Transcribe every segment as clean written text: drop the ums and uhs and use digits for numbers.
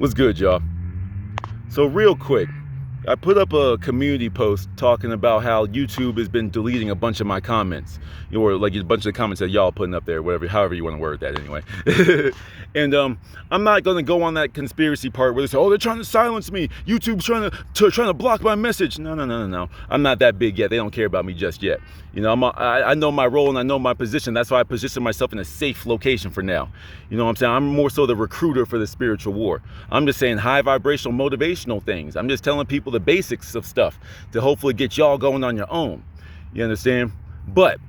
What's good, y'all? So real quick, I put up a community post talking about how YouTube has been deleting a bunch of my comments, or like a bunch of the comments that y'all putting up there, whatever, however you want to word that anyway. And I'm not going to go on that conspiracy part where they say, oh, they're trying to silence me. YouTube's trying to block my message. No. I'm not that big yet. They don't care about me just yet. You know, I know my role and I know my position. That's why I position myself in a safe location for now. You know what I'm saying? I'm more so the recruiter for the spiritual war. I'm just saying high vibrational, motivational things. I'm just telling people the basics of stuff to hopefully get y'all going on your own. You understand? But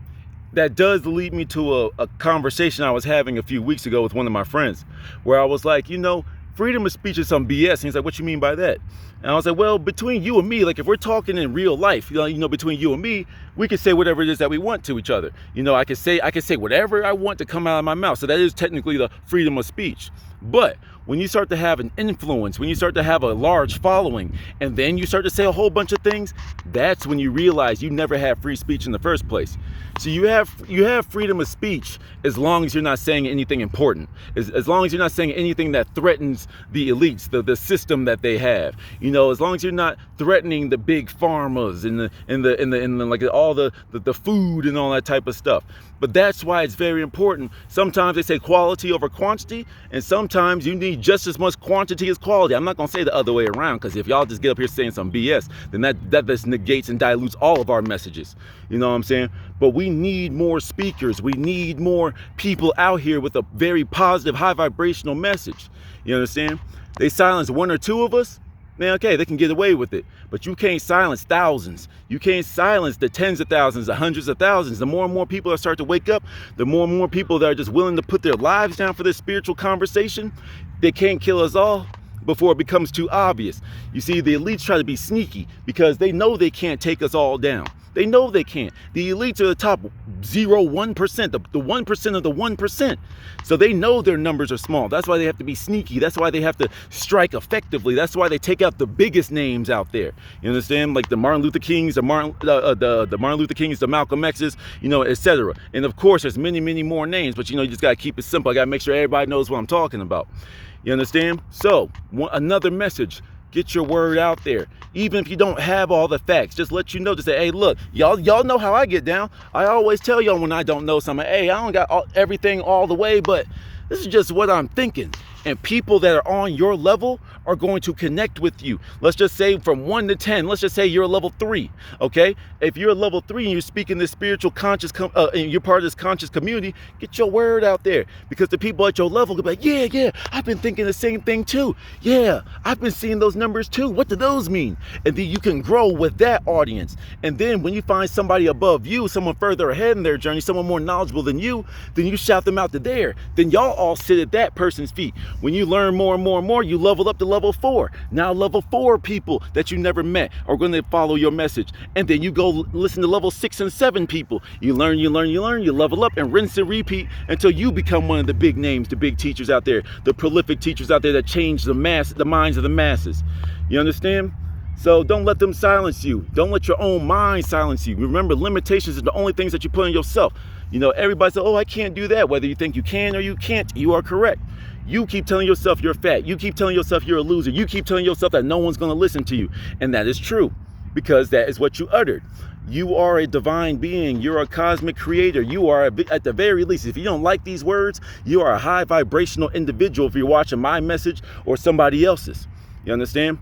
that does lead me to a conversation I was having a few weeks ago with one of my friends, where I was like, you know, freedom of speech is some BS. And he's like, what you mean by that? And I was like, well, between you and me, like if we're talking in real life, you know, between you and me, we can say whatever it is that we want to each other. You know, I can say whatever I want to come out of my mouth. So that is technically the freedom of speech. But when you start to have an influence, when you start to have a large following, and then you start to say a whole bunch of things, that's when you realize you never had free speech in the first place. So you have freedom of speech as long as you're not saying anything important, as long as you're not saying anything that threatens the elites, the system that they have. You know, as long as you're not threatening the big pharmas and the like all the food and all that type of stuff. But that's why it's very important. Sometimes they say quality over quantity, and sometimes you need just as much quantity as quality. I'm not gonna say the other way around, because if y'all just get up here saying some BS, then that just negates and dilutes all of our messages. You know what I'm saying? But we need more speakers. We need more people out here with a very positive, high vibrational message. You understand? They silence one or two of us, man, okay, they can get away with it. But you can't silence thousands. You can't silence the tens of thousands, the hundreds of thousands. The more and more people that start to wake up, the more and more people that are just willing to put their lives down for this spiritual conversation, they can't kill us all before it becomes too obvious. You see, the elites try to be sneaky because they know they can't take us all down. They know they can't. The elites are the top 0.1%, the 1% of the 1%. So they know their numbers are small. That's why they have to be sneaky. That's why they have to strike effectively. That's why they take out the biggest names out there. You understand? Like the Martin Luther Kings, the Martin Luther Kings, the Malcolm X's, you know, etc. And of course, there's many, many more names. But you know, you just gotta keep it simple. I gotta make sure everybody knows what I'm talking about. You understand? So another message. Get your word out there. Even if you don't have all the facts, just let you know, just say, hey, look, y'all know how I get down. I always tell y'all when I don't know something, hey, I don't got everything all the way, but this is just what I'm thinking. And people that are on your level are going to connect with you. Let's just say from 1 to 10, let's just say you're a level 3, okay? If you're a level 3 and you're speaking this spiritual conscious, and you're part of this conscious community, get your word out there. Because the people at your level could be like, yeah, I've been thinking the same thing too. Yeah, I've been seeing those numbers too. What do those mean? And then you can grow with that audience. And then when you find somebody above you, someone further ahead in their journey, someone more knowledgeable than you, then you shout them out to there. Then y'all all sit at that person's feet. When you learn more and more and more, you level up to level 4. Now level 4 people that you never met are going to follow your message. And then you go listen to level 6 and 7 people. You learn, you level up and rinse and repeat until you become one of the big names, the big teachers out there, the prolific teachers out there that change the minds of the masses. You understand? So don't let them silence you. Don't let your own mind silence you. Remember, limitations are the only things that you put on yourself. You know, everybody says, oh, I can't do that. Whether you think you can or you can't, you are correct. You keep telling yourself you're fat. You keep telling yourself you're a loser. You keep telling yourself that no one's going to listen to you. And that is true, because that is what you uttered. You are a divine being. You're a cosmic creator. You are, at the very least, if you don't like these words, you are a high vibrational individual if you're watching my message or somebody else's. You understand?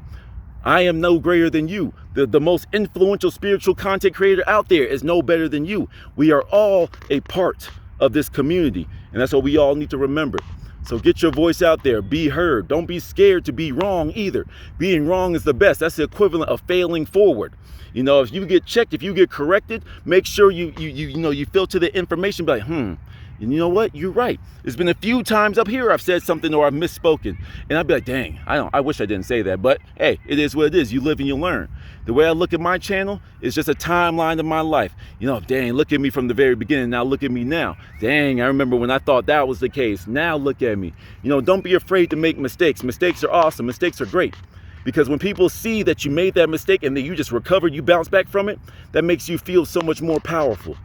I am no greater than you. The most influential spiritual content creator out there is no better than you. We are all a part of this community, and that's what we all need to remember. So get your voice out there, be heard. Don't be scared to be wrong either. Being wrong is the best. That's the equivalent of failing forward. You know, if you get checked, if you get corrected, make sure you filter the information, be like, and you know what? You're right. There's been a few times up here I've said something or I've misspoken. And I'd be like, dang, I wish I didn't say that. But hey, it is what it is. You live and you learn. The way I look at my channel is just a timeline of my life. You know, dang, look at me from the very beginning. Now look at me now. Dang, I remember when I thought that was the case. Now look at me. You know, don't be afraid to make mistakes. Mistakes are awesome. Mistakes are great. Because when people see that you made that mistake and then you just recovered, you bounce back from it, that makes you feel so much more powerful.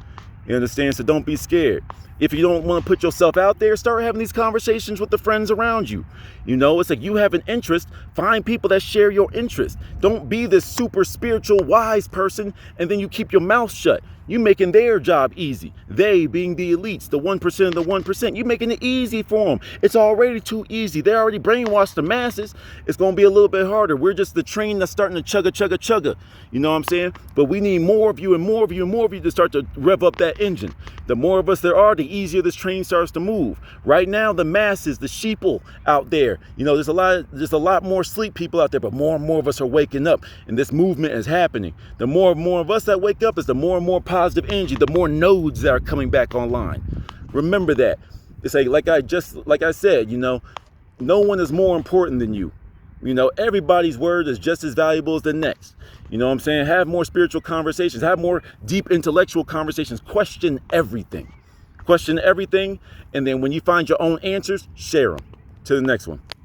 You understand? So don't be scared. If you don't want to put yourself out there, start having these conversations with the friends around you. You know, it's like you have an interest, find people that share your interest. Don't be this super spiritual wise person and then you keep your mouth shut. You making their job easy. They being the elites, the 1% of the 1%. You making it easy for them. It's already too easy. They already brainwashed the masses. It's going to be a little bit harder. We're just the train that's starting to chugga. You know what I'm saying? But we need more of you and more of you and more of you to start to rev up that engine. The more of us there are, the easier this train starts to move. Right now, the masses, the sheeple out there, you know, there's a lot more sleep people out there, but more and more of us are waking up, and this movement is happening. The more and more of us that wake up is the more and more positive energy, the more nodes that are coming back online. Remember that. It's like I said, you know, no one is more important than you. You know, everybody's word is just as valuable as the next. You know what I'm saying? Have more spiritual conversations, have more deep intellectual conversations, question everything. Question everything, and then when you find your own answers, share them. To the next one.